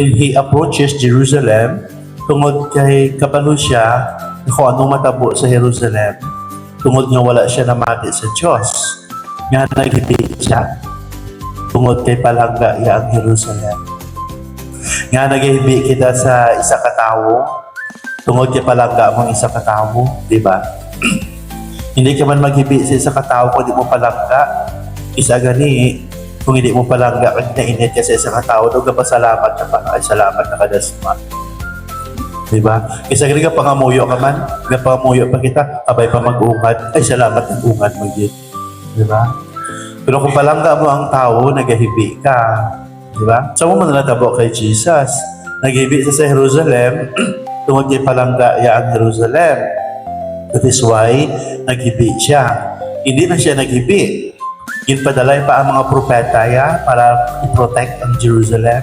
he approaches Jerusalem, tungod kay kabalo siya kung anong matabo sa Jerusalem, tungod nga wala siya namati sa Diyos. Nga naghibi siya, tungod kay palangga iya ang Jerusalem. Nga naghibi kita sa isa ka tawo, tungod kay palangga mong isa ka tawo, di ba? Hindi ka man maghibi sa isa ka tawo kung di mo palangga. Isa gani, kung hindi mo palangga, kung nainit ka sa isa ka tawo, doon ka pa salamat ka pa, ay salamat na kadasma. Diba? Isa gani ka pangamuyo ka man, pangamuyo pa kita, abay pa mag-ungad, ay salamat ng-ungad mo yun. Diba? Pero kung palangga mo ang tao, nagahibi ka. Diba? So mo man natabo kay Jesus. Naghibi sa Jerusalem, tungod kay palangga ya ang Jerusalem. That is why, naghibi siya. Hindi na siya naghibi. Ginpadalay pa ang mga propeta ya para i-protect ang Jerusalem.